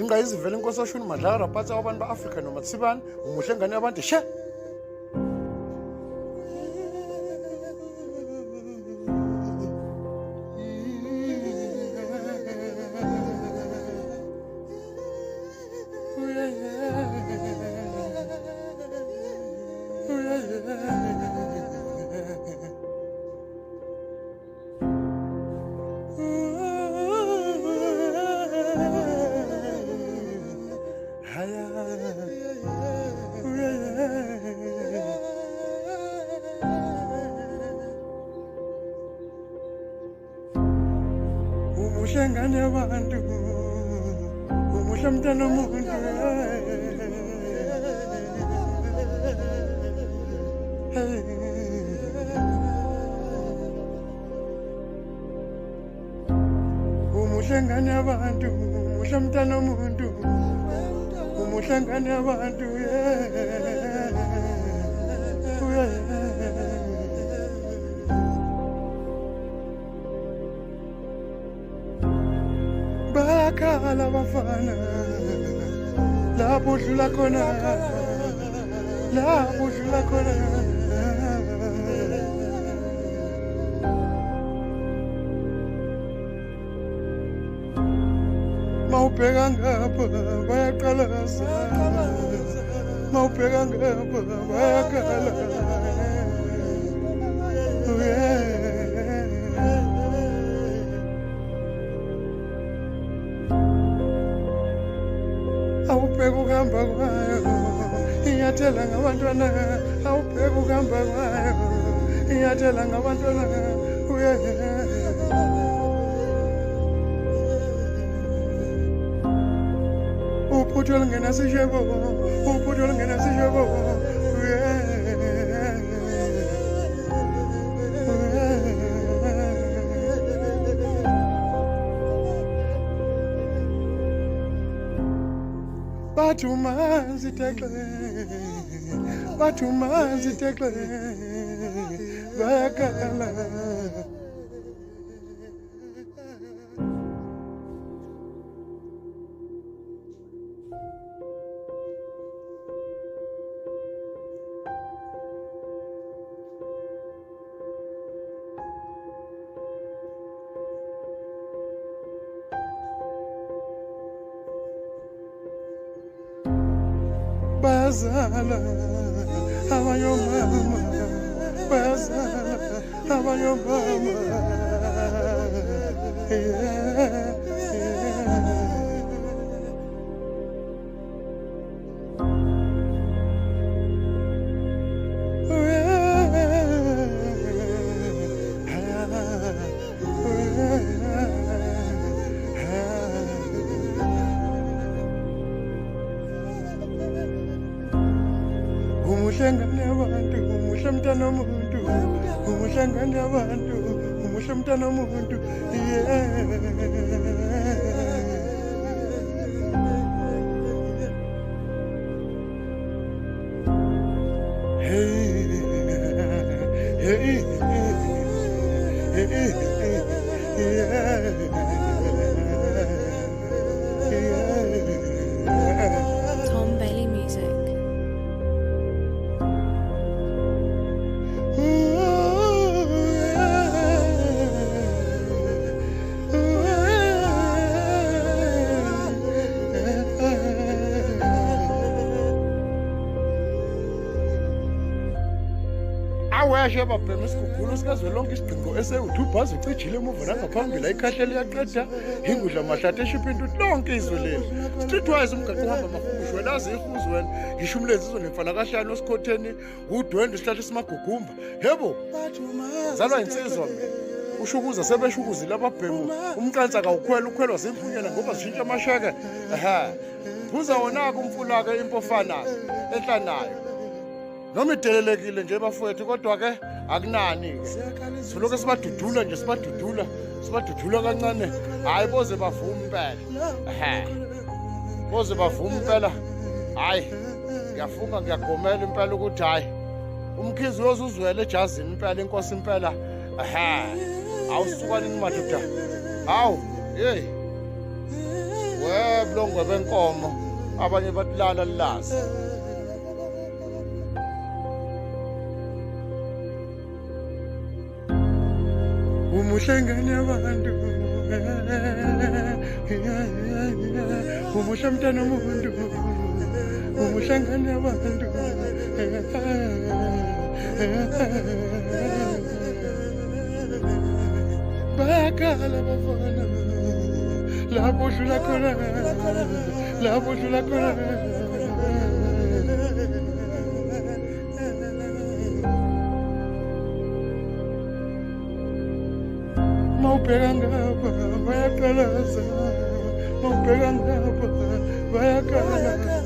ingayizivela inkosi yashuni madlala rapatsa wabantu ba-Afrika noma tsibani umuhle ngane yabantu she umuhle ngane yabantu umuhle mntana womuntu umuhle ngane yabantu umuhle mntana womuntu umuhle ngane yabantu bayakhala bafana lapho udlula khona lapho udlula khona mawubheka ngapha bayaqalaza mawubheka ngapha bayakhala awubheka ukuhamba kwayo inyathela ngabantwana awubheka ukuhamba kwayo inyathela ngabantwana uphutho olungenasishebo uphutho olungenasishebo bathi umanzi texe bathi umanzi texe bayakhala bayazala abanyomama bayazala abanyomama umuhle ngane yabantu umuhle mntana womuntu umuhle ngane yabantu umuhle mntana womuntu Tom Bailey Music. aweshe babhema isigugulu sikazwelonke isigqingo esewuthubhazi ucijile emuva nangaphambili ayikhahlele iyaqeda ingudla mahlathi eshipha intuthu lonke izwe leli streetwise umgaqo uhamba mahushwe lazi ihuzi wena ngisho umlenzi izonimfana kahlanu esikhotheni udwendwe isihlahla esimagugumba yebo zalwa insizwa usho ukuza sebeshukuzile ababhemu umqansa kawukhwela ukhwelwa zimfunyana ngoba zishintsha amasheke buza wona-ke umfulake impofana-ke ehlanayo noma idelelekile nje bafowethu kodwa-ke akunani-ke siloke sibadudula nje sibadudula kancane hhayi boze bavuma impela boze bavuma impela hhayi ngiyafunga ngiyagomela impela ukuthi hhayi umkhizi uyozuzwela ejazini impela inkosi impela awusukanini madoda hawu yeyi webulongwe benkomo abanye batilala lilazi umuhlangane abantu umuhle mntana womuntu umuhlangane abantu bayakhala bafana lapho udlula khona lapho udlula khona mawubheka ngapha bayaqalaza mawubheka ngapha bayakhala